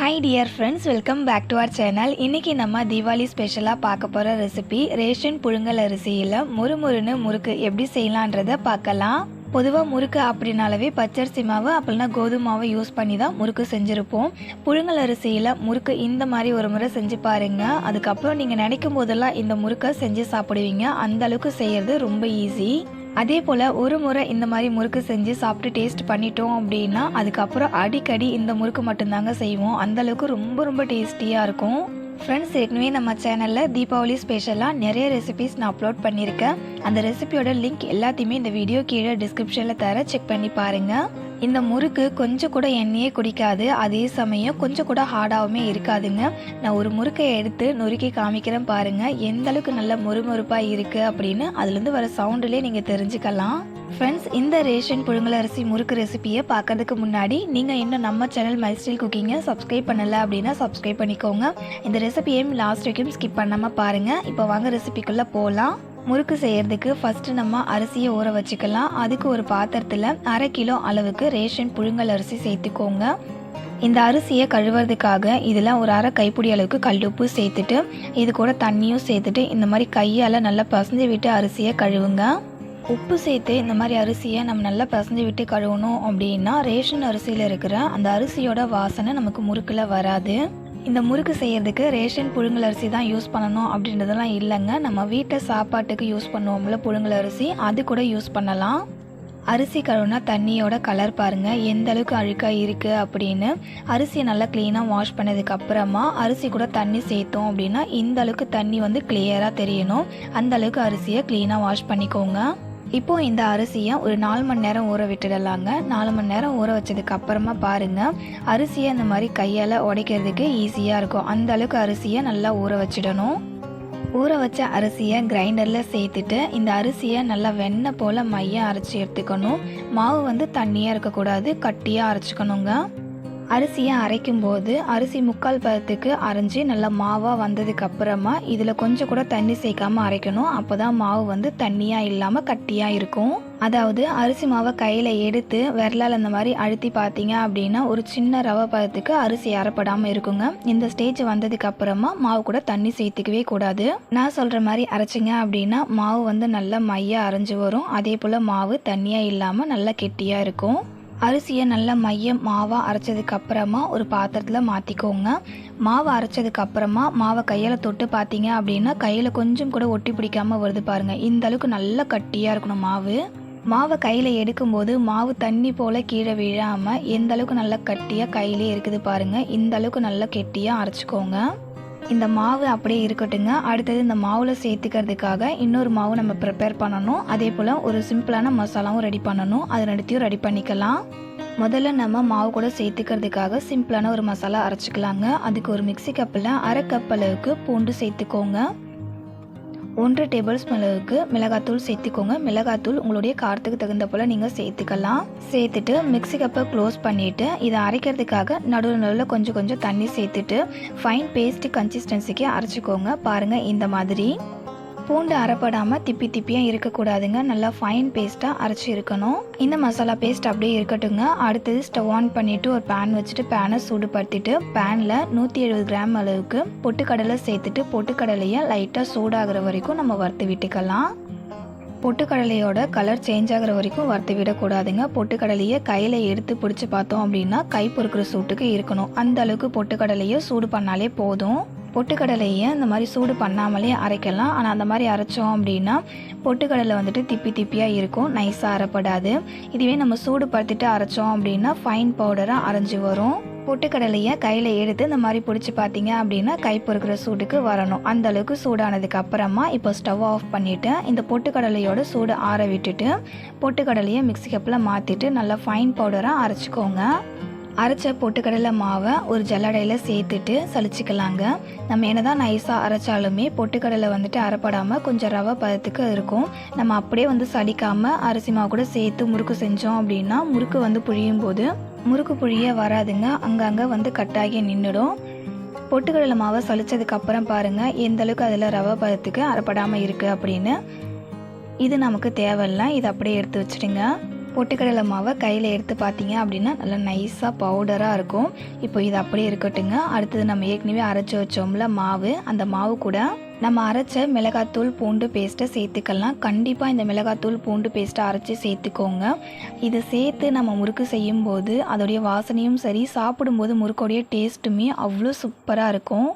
Hi dear friends, welcome back to our channel. இன்னைக்கு நம்ம தீபாவளி ஸ்பெஷலாக பார்க்க போகிற ரெசிபி ரேஷன் புழுங்கல் அரிசியில் முறுமுறுன்னு முறுக்கு எப்படி செய்யலான்றதை பார்க்கலாம். பொதுவாக முறுக்கு அப்படின்னாலவே பச்சரிசி மாவு அப்படின்னா கோதுமை மாவை யூஸ் பண்ணி தான் முறுக்கு செஞ்சுருப்போம். புழுங்கல் அரிசியில் முறுக்கு இந்த மாதிரி ஒரு முறை செஞ்சு பாருங்க. அதுக்கப்புறம் நீங்கள் நினைக்கும் போதெல்லாம் இந்த முறுக்கை செஞ்சு சாப்பிடுவீங்க. அந்த அளவுக்கு செய்கிறது ரொம்ப ஈஸி. அதே போல் ஒரு முறை இந்த மாதிரி முறுக்கு செஞ்சு சாப்பிட்டு டேஸ்ட் பண்ணிட்டோம் அப்படின்னா அதுக்கப்புறம் அடிக்கடி இந்த முறுக்கு மட்டும்தாங்க செய்வோம். அந்தளவுக்கு ரொம்ப ரொம்ப டேஸ்டியாக இருக்கும். ஃப்ரெண்ட்ஸ், ஏற்கனவே நம்ம சேனலில் தீபாவளி ஸ்பெஷலாக நிறைய ரெசிபிஸ் நான் அப்லோட் பண்ணியிருக்கேன். அந்த ரெசிபியோட லிங்க் எல்லாத்தையுமே இந்த வீடியோ கீழே டிஸ்கிரிப்ஷனில் தர செக் பண்ணி பாருங்கள். இந்த முறுக்கு கொஞ்சம் கூட எண்ணெயே குடிக்காது, அதே சமயம் கொஞ்சம் கூட ஹார்டாகவுமே இருக்காதுங்க. நான் ஒரு முறுக்கை எடுத்து நொறுக்கி காமிக்கிறேன் பாருங்கள், எந்த அளவுக்கு நல்ல மொறுமொறுப்பாக இருக்குது அப்படின்னு அதுலேருந்து வர சவுண்டுலேயே நீங்கள் தெரிஞ்சுக்கலாம். ஃப்ரெண்ட்ஸ், இந்த ரேஷன் புழுங்கல் அரிசி முறுக்கு ரெசிபியை பார்க்கறதுக்கு முன்னாடி நீங்கள் இன்னும் நம்ம சேனல் மை ஸ்டைல் குக்கிங்கை சப்ஸ்கிரைப் பண்ணலை அப்படின்னா சப்ஸ்கிரைப் பண்ணிக்கோங்க. இந்த ரெசிபியையும் லாஸ்ட் வரைக்கும் ஸ்கிப் பண்ணாமல் பாருங்கள். இப்போ வாங்க ரெசிபிக்குள்ளே போகலாம். முறுக்கு செய்கிறதுக்கு ஃபஸ்ட்டு நம்ம அரிசியை ஊற வச்சுக்கலாம். அதுக்கு ஒரு பாத்திரத்தில் 1/2 கிலோ அளவுக்கு ரேஷன் புழுங்கல் அரிசி சேர்த்துக்கோங்க. இந்த அரிசியை கழுவுறதுக்காக இதில் ஒரு 1/2 கைப்பிடி அளவுக்கு கல்லுப்பு சேர்த்துட்டு இது கூட தண்ணியும் சேர்த்துட்டு இந்த மாதிரி கையால் நல்லா பசஞ்சு விட்டு அரிசியை கழுவுங்க. உப்பு சேர்த்து இந்த மாதிரி அரிசியை நம்ம நல்லா பசஞ்சு விட்டு கழுவணும் அப்படின்னா ரேஷன் அரிசியில் இருக்கிற அந்த அரிசியோட வாசனை நமக்கு முறுக்கில் வராது. இந்த முறுக்கு செய்கிறதுக்கு ரேஷன் புழுங்கல் அரிசி தான் யூஸ் பண்ணணும் அப்படின்றதெல்லாம் இல்லைங்க. நம்ம வீட்டில் சாப்பாட்டுக்கு யூஸ் பண்ணுவோம்ல புழுங்கல் அரிசி, அது கூட யூஸ் பண்ணலாம். அரிசி கழுவுனா தண்ணியோட கலர் பாருங்கள் எந்த அளவுக்கு அழுக்காக இருக்குது அப்படின்னு. அரிசியை நல்லா க்ளீனாக வாஷ் பண்ணதுக்கு அப்புறமா அரிசி கூட தண்ணி சேர்த்தோம் அப்படின்னா இந்த அளவுக்கு தண்ணி வந்து கிளியராக தெரியணும். அந்த அளவுக்கு அரிசியை க்ளீனாக வாஷ் பண்ணிக்கோங்க. இப்போ இந்த அரிசியை ஒரு 4 மணி நேரம் ஊற விட்டுடலாங்க. 4 மணி நேரம் ஊற வச்சதுக்கு அப்புறமா பாருங்கள், அரிசியை இந்த மாதிரி கையால் உடைக்கிறதுக்கு ஈஸியாக இருக்கும். அந்த அளவுக்கு அரிசியை நல்லா ஊற வச்சிடணும். ஊற வச்ச அரிசியை கிரைண்டரில் சேர்த்துட்டு இந்த அரிசியை நல்லா வெண்ணெய் போல் மையாக அரைச்சி எடுத்துக்கணும். மாவு வந்து தண்ணியாக இருக்கக்கூடாது, கட்டியாக அரைச்சிக்கணுங்க. அரிசியை அரைக்கும் போது அரிசி 3/4 பதத்துக்கு அரைஞ்சி நல்லா மாவாக வந்ததுக்கு அப்புறமா இதில் கொஞ்சம் கூட தண்ணி சேர்க்காமல் அரைக்கணும். அப்போ தான் மாவு வந்து தண்ணியாக இல்லாமல் கட்டியாக இருக்கும். அதாவது அரிசி மாவை கையில் எடுத்து விரலால் அந்த மாதிரி அழுத்தி பார்த்தீங்க அப்படின்னா ஒரு சின்ன ரவை பதத்துக்கு அரிசி அரைப்படாமல் இருக்குங்க. இந்த ஸ்டேஜ் வந்ததுக்கு அப்புறமா மாவு கூட தண்ணி சேர்த்துக்கவே கூடாது. நான் சொல்கிற மாதிரி அரைச்சிங்க அப்படின்னா மாவு வந்து நல்லா மையாக அரைஞ்சி வரும். அதே போல் மாவு தண்ணியாக இல்லாமல் நல்லா கெட்டியாக இருக்கும். அரிசியை நல்லா மாவாக அரைச்சதுக்கு அப்புறமா ஒரு பாத்திரத்தில் மாற்றிக்கோங்க. மாவை அரைச்சதுக்கு அப்புறமா மாவை கையில் தொட்டு பார்த்தீங்க அப்படின்னா கையில் கொஞ்சம் கூட ஒட்டி பிடிக்காமல் வருது பாருங்கள். இந்த அளவுக்கு நல்லா கட்டியாக இருக்கணும் மாவு. மாவை கையில் எடுக்கும்போது மாவு தண்ணி போல் கீழே விழாமல் எந்த அளவுக்கு நல்லா கட்டியாக கையிலே இருக்குது பாருங்கள். இந்த அளவுக்கு நல்லா கெட்டியாக அரைச்சிக்கோங்க. இந்த மாவு அப்படியே இருக்கட்டுங்க. அடுத்தது இந்த மாவில் சேர்த்துக்கிறதுக்காக இன்னொரு மாவு நம்ம ப்ரிப்பேர் பண்ணணும். அதே போல் ஒரு சிம்பிளான மசாலாவும் ரெடி பண்ணணும். அது ரெண்டுத்தையும் ரெடி பண்ணிக்கலாம். முதல்ல நம்ம மாவு கூட சேர்த்துக்கிறதுக்காக சிம்பிளான ஒரு மசாலா அரைச்சிக்கலாங்க. அதுக்கு ஒரு மிக்சி கப்பில் 1/2 கப் அளவுக்கு பூண்டு சேர்த்துக்கோங்க. 1 டேபிள் ஸ்பூன் அளவுக்கு மிளகாத்தூள் சேர்த்துக்கோங்க. மிளகாத்தூள் உங்களுடைய காரத்துக்கு தகுந்த போல் நீங்கள் சேர்த்துக்கலாம். சேர்த்துட்டு மிக்சி கப்பை க்ளோஸ் பண்ணிவிட்டு இதை அரைக்கிறதுக்காக நடுவில் கொஞ்சம் கொஞ்சம் தண்ணி சேர்த்துட்டு ஃபைன் பேஸ்ட் கன்சிஸ்டன்சிக்கு அரைச்சிக்கோங்க. பாருங்கள், இந்த மாதிரி பூண்டு அரைப்படாமல் திப்பி திப்பியாக இருக்கக்கூடாதுங்க. நல்லா ஃபைன் பேஸ்ட்டாக அரைச்சி இருக்கணும். இந்த மசாலா பேஸ்ட் அப்படியே இருக்கட்டுங்க. அடுத்தது ஸ்டவ் ஆன் பண்ணிவிட்டு ஒரு பேன் வச்சுட்டு பேனை சூடுபடுத்திட்டு பேனில் 170 கிராம் அளவுக்கு பொட்டுக்கடலை சேர்த்துட்டு பொட்டுக்கடலையை லைட்டாக சூடாகிற வரைக்கும் நம்ம வறுத்து விட்டுக்கலாம். பொட்டுக்கடலையோட கலர் சேஞ்ச் ஆகிற வரைக்கும் வறுத்து விடக்கூடாதுங்க. பொட்டுக்கடலையை கையில் எடுத்து பிடிச்சி பார்த்தோம் அப்படின்னா கை பொறுக்கிற சூட்டுக்கு இருக்கணும். அந்த அளவுக்கு பொட்டுக்கடலையை சூடு பண்ணாலே போதும். பொட்டுக்கடலையை இந்த மாதிரி சூடு பண்ணாமலே அரைக்கலாம். ஆனால் அந்த மாதிரி அரைச்சோம் அப்படின்னா பொட்டுக்கடலை வந்துட்டு திப்பி திப்பியாக இருக்கும், நைஸாக அரைப்படாது. இதுவே நம்ம சூடு படுத்திட்டு அரைச்சோம் அப்படின்னா ஃபைன் பவுடராக அரைஞ்சி வரும். பொட்டுக்கடலையை கையில் எடுத்து இந்த மாதிரி பிடிச்சி பார்த்தீங்க அப்படின்னா கை பொறுக்கிற சூட்டுக்கு வரணும். அந்த அளவுக்கு சூடானதுக்கு அப்புறமா இப்போ ஸ்டவ் ஆஃப் பண்ணிவிட்டு இந்த பொட்டுக்கடலையோட சூடு ஆற விட்டுட்டு பொட்டுக்கடலையை மிக்சி கப்பில் மாற்றிட்டு நல்லா ஃபைன் பவுடராக அரைச்சிக்கோங்க. அரைச்ச பொட்டுக்கடலை மாவை ஒரு ஜல்லடையில் சேர்த்துட்டு சலிச்சிக்கலாங்க. நம்ம என்னதான் நைஸாக அரைச்சாலுமே பொட்டுக்கடலை வந்துட்டு அரைப்படாமல் கொஞ்சம் ரவை பதத்துக்கு இருக்கும். நம்ம அப்படியே வந்து சலிக்காமல் அரிசி மாவு கூட சேர்த்து முறுக்கு செஞ்சோம் அப்படின்னா முறுக்கு வந்து புழியும் போது முறுக்கு புழிய வராதுங்க. அங்கங்கே வந்து கட்டாகி நின்றுடும். பொட்டுக்கடலை மாவை சலிச்சதுக்கப்புறம் பாருங்கள் எந்த அளவுக்கு அதில் ரவை பதத்துக்கு அரைப்படாமல் இருக்குது அப்படின்னு. இது நமக்கு தேவையில்லை, இது அப்படியே எடுத்து வச்சுடுங்க. பொட்டுக்கடலை மாவை கையில் எடுத்து பார்த்தீங்க அப்படின்னா நல்லா நைஸாக பவுடராக இருக்கும். இப்போ இது அப்படியே இருக்கட்டுங்க. அடுத்தது நம்ம ஏற்கனவே அரைச்சி வச்சோம்ல மாவு, அந்த மாவு கூட நம்ம அரைச்ச மிளகாத்தூள் பூண்டு பேஸ்ட்டை சேர்த்துக்கலாம். கண்டிப்பாக இந்த மிளகாத்தூள் பூண்டு பேஸ்ட்டை அரைச்சி சேர்த்துக்கோங்க. இதை சேர்த்து நம்ம முறுக்கு செய்யும்போது அதோடைய வாசனையும் சரி, சாப்பிடும்போது முறுக்கோடைய டேஸ்ட்டுமே அவ்வளோ சூப்பராக இருக்கும்.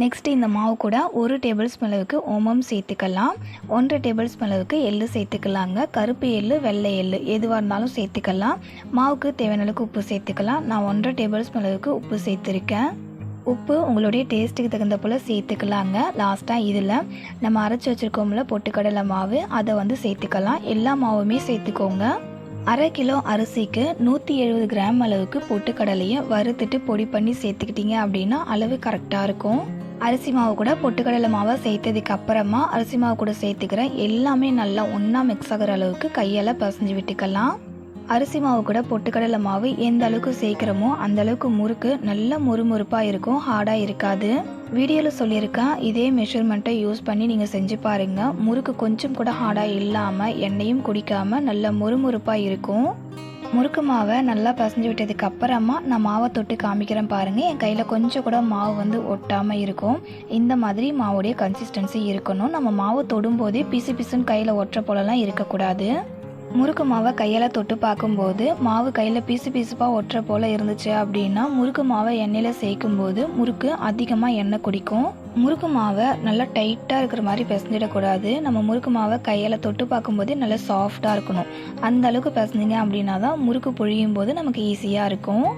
நெக்ஸ்ட்டு இந்த மாவு கூட 1 டேபிள் ஸ்பூன் அளவுக்கு ஓமம் சேர்த்துக்கலாம். 1 டேபிள் ஸ்பூன் அளவுக்கு எள்ளு சேர்த்துக்கலாங்க. கருப்பு எள்ளு, வெள்ளை எள்ளு எதுவாக இருந்தாலும் சேர்த்துக்கலாம். மாவுக்கு தேவையான அளவுக்கு உப்பு சேர்த்துக்கலாம். நான் 1 டேபிள் ஸ்பூன் அளவுக்கு உப்பு சேர்த்துருக்கேன். உப்பு உங்களுடைய டேஸ்ட்டுக்கு தகுந்த போல் சேர்த்துக்கலாங்க. லாஸ்ட்டாக இதில் நம்ம அரைச்சி வச்சுருக்கோம்ல பொட்டுக்கடலை மாவு, அதை சேர்த்துக்கலாம். எல்லா மாவுமே சேர்த்துக்கோங்க. 1/2 கிலோ அரிசிக்கு 170 கிராம் அளவுக்கு பொட்டுக்கடலையை வறுத்துட்டு பொடி பண்ணி சேர்த்துக்கிட்டிங்க அப்படின்னா அளவு கரெக்டாக இருக்கும். அரிசி மாவு கூட பொட்டுக்கடலை மாவை சேர்த்ததுக்கு அப்புறமா அரிசி மாவு கூட சேர்த்துக்கிறேன். எல்லாமே நல்லா ஒன்றா மிக்ஸ் ஆகிற அளவுக்கு கையால் பசைஞ்சு விட்டுக்கலாம். அரிசி மாவு கூட பொட்டுக்கடலை மாவு எந்த அளவுக்கு சேர்க்குறோமோ அந்த அளவுக்கு முறுக்கு நல்ல முறுமுறுப்பாக இருக்கும், ஹார்டாக இருக்காது. வீடியோவில் சொல்லியிருக்கேன், இதே மெஷர்மெண்ட்டை யூஸ் பண்ணி நீங்கள் செஞ்சு பாருங்கள். முறுக்கு கொஞ்சம் கூட ஹார்டாக இல்லாமல் எண்ணெயும் குடிக்காமல் நல்ல முறுமுறுப்பாக இருக்கும். முறுக்கு மாவை நல்லா பசைஞ்சு விட்டதுக்கு அப்புறமா நான் மாவை தொட்டு காமிக்கிறேன் பாருங்கள். என் கையில் கொஞ்சம் கூட மாவு ஒட்டாமல் இருக்கும். இந்த மாதிரி மாவுடைய கன்சிஸ்டன்சி இருக்கணும். நம்ம மாவை தொடும்போதே பிசு பிசுன்னு கையில் ஒட்டுற போலலாம் இருக்கக்கூடாது. முறுக்கு மாவை கையால் தொட்டு பார்க்கும்போது மாவு கையில் பீசு பீசுப்பாக ஒட்டுற போல் இருந்துச்சு அப்படின்னா முறுக்கு மாவை எண்ணெயில் சேர்க்கும்போது முறுக்கு அதிகமாக எண்ணெய் குடிக்கும். முறுக்கு மாவை நல்லா டைட்டாக இருக்கிற மாதிரி பிசைஞ்சிடக்கூடாது. நம்ம முறுக்கு மாவை கையால் தொட்டு பார்க்கும்போதே நல்லா சாஃப்டாக இருக்கணும். அந்த அளவுக்கு பிசைஞ்சிங்க அப்படின்னா தான் முறுக்கு புழியும் போது நமக்கு ஈஸியாக இருக்கும்.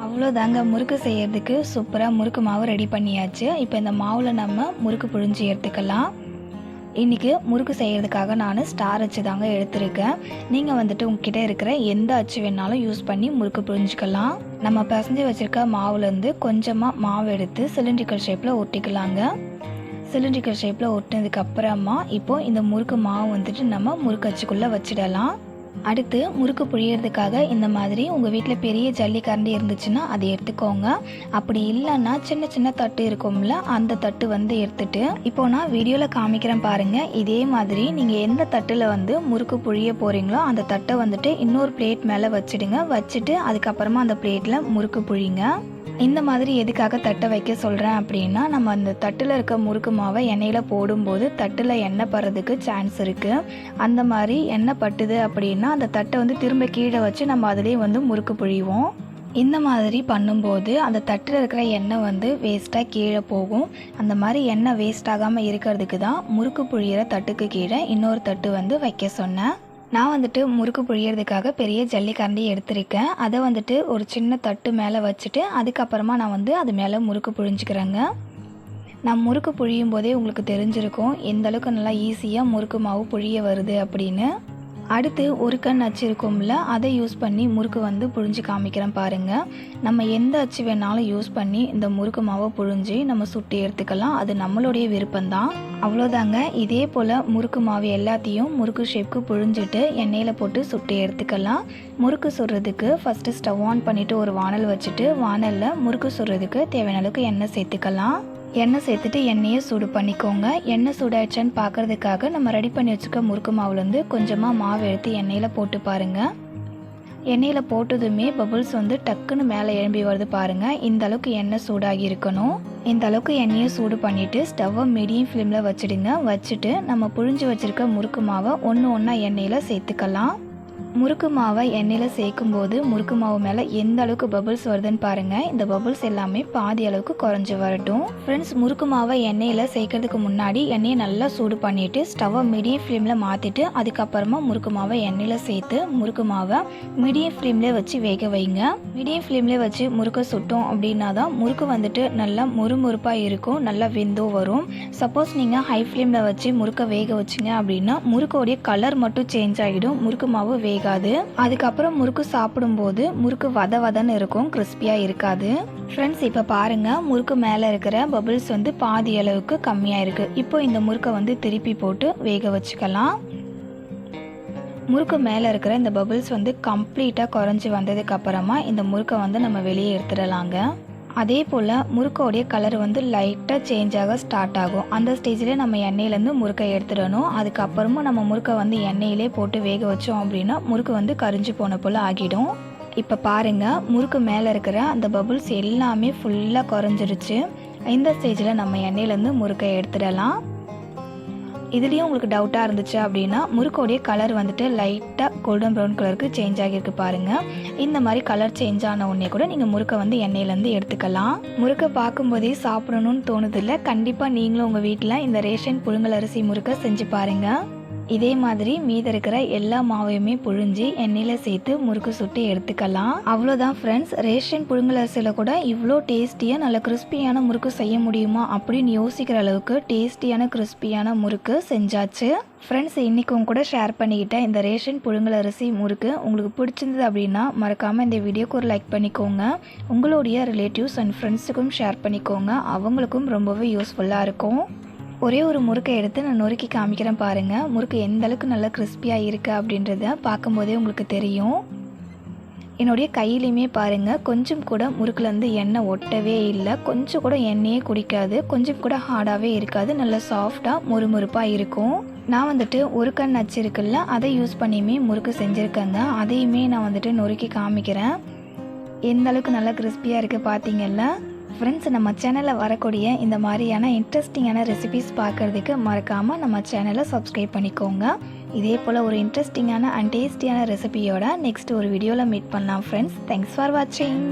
அவ்வளோதாங்க, முறுக்கு செய்யறதுக்கு சூப்பராக முறுக்கு மாவு ரெடி பண்ணியாச்சு. இப்போ இந்த மாவில் நம்ம முறுக்கு புழிஞ்சு எடுத்துக்கலாம். இன்றைக்கி முறுக்கு செய்கிறதுக்காக நான் ஸ்டார் அச்சு தாங்க எடுத்திருக்கேன். நீங்கள் உங்ககிட்ட இருக்கிற எந்த அச்சு வேணாலும் யூஸ் பண்ணி முறுக்கு புழிஞ்சிக்கலாம். நம்ம பிசைஞ்சு வச்சுருக்க மாவுலேருந்து கொஞ்சமாக மாவு எடுத்து சிலிண்ட்ரிக்கல் ஷேப்பில் ஒட்டிக்கலாங்க. சிலிண்ட்ரிக்கல் ஷேப்பில் ஒட்டினதுக்கு அப்புறமா இப்போது இந்த முறுக்கு மாவு நம்ம முறுக்கு அச்சுக்குள்ளே வச்சிடலாம். அடுத்து முறுக்கு புழியறதுக்காக இந்த மாதிரி உங்கள் வீட்டில் பெரிய ஜல்லி கரண்டி இருந்துச்சுன்னா அதை எடுத்துக்கோங்க. அப்படி இல்லைன்னா சின்ன சின்ன தட்டு இருக்கும்ல, அந்த தட்டு எடுத்துட்டு இப்போ நான் வீடியோவில் காமிக்கிறேன் பாருங்கள். இதே மாதிரி நீங்கள் எந்த தட்டில் முறுக்கு புழிய போகிறீங்களோ அந்த தட்டை இன்னொரு பிளேட் மேலே வச்சுடுங்க. வச்சுட்டு அதுக்கப்புறமா அந்த பிளேட்டில் முறுக்கு புழிங்க. இந்த மாதிரி எதுக்காக தட்டை வைக்க சொல்கிறேன் அப்படின்னா, நம்ம அந்த தட்டில் இருக்க முறுக்கு மாவை எண்ணெயில் போடும்போது தட்டில் எண்ணெய் படுறதுக்கு சான்ஸ் இருக்குது. அந்த மாதிரி எண்ணெய் பட்டுது அப்படின்னா அந்த தட்டை திரும்ப கீழே வச்சு நம்ம அதிலே முறுக்கு புழிவோம். இந்த மாதிரி பண்ணும்போது அந்த தட்டில் இருக்கிற எண்ணெய் வேஸ்ட்டாக கீழே போகும். அந்த மாதிரி எண்ணெய் வேஸ்ட் ஆகாமல் இருக்கிறதுக்கு தான் முறுக்கு புழியிற தட்டுக்கு கீழே இன்னொரு தட்டு வைக்க சொன்னேன். நான் முறுக்கு புழியறதுக்காக பெரிய ஜல்லிக்கரண்டி எடுத்திருக்கேன். அதை ஒரு சின்ன தட்டு மேலே வச்சுட்டு அதுக்கப்புறமா நான் அது மேலே முறுக்கு புழிஞ்சிக்கிறேங்க. நான் முறுக்கு புழியும் போதே உங்களுக்கு தெரிஞ்சிருக்கும் எந்த அளவுக்கு நல்லா ஈஸியாக முறுக்கு மாவு புழிய வருது அப்படின்னு. அடுத்து ஒரு கண் அச்சு இருக்கும்ல, அதை யூஸ் பண்ணி முறுக்கு புழிஞ்சு காமிக்கிறேன் பாருங்கள். நம்ம எந்த அச்சு வேணாலும் யூஸ் பண்ணி இந்த முறுக்கு மாவை புழிஞ்சு நம்ம சுட்டி எடுத்துக்கலாம். அது நம்மளுடைய விருப்பம்தான். அவ்வளோதாங்க. இதே போல் முறுக்கு மாவு எல்லாத்தையும் முறுக்கு ஷேப்புக்கு புழிஞ்சிட்டு எண்ணெயில் போட்டு சுட்டி எடுத்துக்கலாம். முறுக்கு சுடுறதுக்கு ஃபஸ்ட்டு ஸ்டவ் ஆன் பண்ணிவிட்டு ஒரு வானல் வச்சுட்டு வானலில் முறுக்கு சுடுறதுக்கு தேவையான அளவுக்கு எண்ணெய் சேர்த்துக்கலாம். எண்ணெய் சேர்த்துட்டு எண்ணெயை சூடு பண்ணிக்கோங்க. எண்ணெய் சூடாயிடுச்சான்னு பார்க்குறதுக்காக நம்ம ரெடி பண்ணி வச்சுக்க முறுக்கு மாவுலேருந்து கொஞ்சமாக மாவு எடுத்து எண்ணெயில் போட்டு பாருங்கள். எண்ணெயில் போட்டதுமே பபுள்ஸ் டக்குன்னு மேலே எழும்பி வருது பாருங்கள். இந்த அளவுக்கு எண்ணெய் சூடாகி இருக்கணும். இந்த அளவுக்கு எண்ணெயை சூடு பண்ணிவிட்டு ஸ்டவ்வை மீடியம் ஃப்ளேமில் வச்சுடுங்க. வச்சுட்டு நம்ம புழிஞ்சு வச்சுருக்க முறுக்கு மாவை ஒன்று ஒன்றா எண்ணெயில் சேர்த்துக்கலாம். முறுக்கு மாவை எண்ணெயில் சேர்க்கும்போது முறுக்கு மாவு மேலே எந்த அளவுக்கு பபுள்ஸ் வருதுன்னு பாருங்கள். இந்த பபுள்ஸ் எல்லாமே பாதி அளவுக்கு குறைஞ்சி வரட்டும். ஃப்ரெண்ட்ஸ், முறுக்கு மாவை எண்ணெயில் சேர்க்கறதுக்கு முன்னாடி எண்ணெயை நல்லா சூடு பண்ணிவிட்டு ஸ்டவ்வை மீடியம் ஃப்ளேமில் மாற்றிட்டு அதுக்கப்புறமா முறுக்கு மாவை எண்ணெயில் சேர்த்து முறுக்கு மாவை மீடியம் ஃப்ளேம்லேயே வச்சு வேக வைங்க. மீடியம் ஃப்ளேம்லேயே வச்சு முறுக்கை சுட்டோம் அப்படின்னா தான் முறுக்கு நல்லா முறுமுறுப்பாக இருக்கும், நல்லா வெந்தும் வரும். சப்போஸ் நீங்கள் ஹை ஃப்ளேமில் வச்சு முறுக்கை வேக வச்சிங்க அப்படின்னா முறுக்கோடைய கலர் மட்டும் சேஞ்ச் ஆகிடும், முறுக்கு மாவு வேகாது. அதுக்கப்புறம் முறுக்கு சாப்பிடும்போது முறுக்கு வதன்னு இருக்கும், கிறிஸ்பியாக இருக்காது. ஃப்ரெண்ட்ஸ், இப்போ பாருங்கள், முறுக்கு மேலே இருக்கிற பபிள்ஸ் பாதி அளவுக்கு கம்மியாக இருக்குது. இப்போ இந்த முறுக்கை திருப்பி போட்டு வேக வச்சுக்கலாம். முறுக்கு மேலே இருக்கிற இந்த பபிள்ஸ் கம்ப்ளீட்டாக குறைஞ்சி வந்ததுக்கு அப்புறமா இந்த முறுக்கை நம்ம வெளியே எடுத்துடலாங்க. அதே போல் முறுக்கோடைய கலர் வந்து லைட்டாக சேஞ்ச் ஆக ஸ்டார்ட் ஆகும். அந்த ஸ்டேஜில் நம்ம எண்ணெயிலேருந்து முறுக்கை எடுத்துடணும். அதுக்கப்புறமா நம்ம முறுக்கை வந்து எண்ணெயிலே போட்டு வேக வச்சோம் அப்படின்னா முறுக்கு வந்து கரிஞ்சு போன போல் ஆகிடும். இப்போ பாருங்கள், முறுக்கு மேலே இருக்கிற அந்த பபுள்ஸ் எல்லாமே ஃபுல்லாக குறைஞ்சிருச்சு. இந்த ஸ்டேஜில் நம்ம எண்ணெயிலேருந்து முறுக்கை எடுத்துடலாம். இதுலேயும் உங்களுக்கு டவுட்டாக இருந்துச்சு அப்படின்னா முறுக்கோடைய கலர் வந்துட்டு லைட்டாக கோல்டன் ப்ரௌன் கலருக்கு சேஞ்ச் ஆகியிருக்கு பாருங்கள். இந்த மாதிரி கலர் சேஞ்ச் ஆன உடனே கூட நீங்கள் முறுக்கை வந்து எண்ணெயிலேருந்து எடுத்துக்கலாம். முறுக்கை பார்க்கும்போதே சாப்பிடணும்னு தோணுதில்ல? கண்டிப்பாக நீங்களும் உங்கள் வீட்டில் இந்த ரேஷன் புழுங்கல் அரிசி முறுக்கை செஞ்சு பாருங்கள். இதே மாதிரி மீத இருக்கிற எல்லா மாவையுமே புழிஞ்சு எண்ணெயில் சேர்த்து முறுக்கு சுட்டு எடுத்துக்கலாம். அவ்வளோதான் ஃப்ரெண்ட்ஸ், ரேஷன் புழுங்கல் அரிசியில் கூட இவ்வளோ டேஸ்டியாக நல்ல கிறிஸ்பியான முறுக்கு செய்ய முடியுமா அப்படின்னு யோசிக்கிற அளவுக்கு டேஸ்டியான கிறிஸ்பியான முறுக்கு செஞ்சாச்சு. ஃப்ரெண்ட்ஸ், இன்றைக்கி உங்க கூட ஷேர் பண்ணிக்கிட்டேன் இந்த ரேஷன் புழுங்கல் அரிசி முறுக்கு உங்களுக்கு பிடிச்சிருந்தது அப்படின்னா மறக்காமல் இந்த வீடியோக்கு ஒரு லைக் பண்ணிக்கோங்க. உங்களுடைய ரிலேட்டிவ்ஸ் அண்ட் ஃப்ரெண்ட்ஸுக்கும் ஷேர் பண்ணிக்கோங்க. அவங்களுக்கும் ரொம்பவே யூஸ்ஃபுல்லாக இருக்கும். ஒரே ஒரு முறுக்கை எடுத்து நான் நொறுக்கி காமிக்கிறேன் பாருங்கள். முறுக்கு எந்த அளவுக்கு நல்லா கிறிஸ்பியாக இருக்குது அப்படின்றத பார்க்கும்போதே உங்களுக்கு தெரியும். என்னுடைய கையிலையுமே பாருங்கள், கொஞ்சம் கூட முறுக்குலேருந்து எண்ணெய் ஒட்டவே இல்லை. கொஞ்சம் கூட எண்ணெயே குடிக்காது. கொஞ்சம் கூட ஹார்டாகவே இருக்காது. நல்லா சாஃப்டாக முறுமுறுப்பாக இருக்கும். நான் வந்துட்டு ஒரு கண் அச்சு இருக்குல்ல, அதை யூஸ் பண்ணியுமே முறுக்கு செஞ்சுருக்கேங்க. அதையுமே நான் வந்துட்டு நொறுக்கி காமிக்கிறேன். எந்த அளவுக்கு நல்லா கிறிஸ்பியாக இருக்குது பார்த்தீங்கல்ல ஃப்ரெண்ட்ஸ். நம்ம சேனலில் வரக்கூடிய இந்த மாதிரியான இன்ட்ரெஸ்டிங்கான ரெசிபிஸ் பார்க்குறதுக்கு மறக்காமல் நம்ம சேனலை சப்ஸ்கிரைப் பண்ணிக்கோங்க. இதே போல் ஒரு இன்ட்ரெஸ்டிங்கான அண்ட் டேஸ்டியான ரெசிபியோட நெக்ஸ்ட் ஒரு வீடியோவில் மீட் பண்ணலாம் ஃப்ரெண்ட்ஸ். தேங்க்ஸ் ஃபார் வாட்சிங்.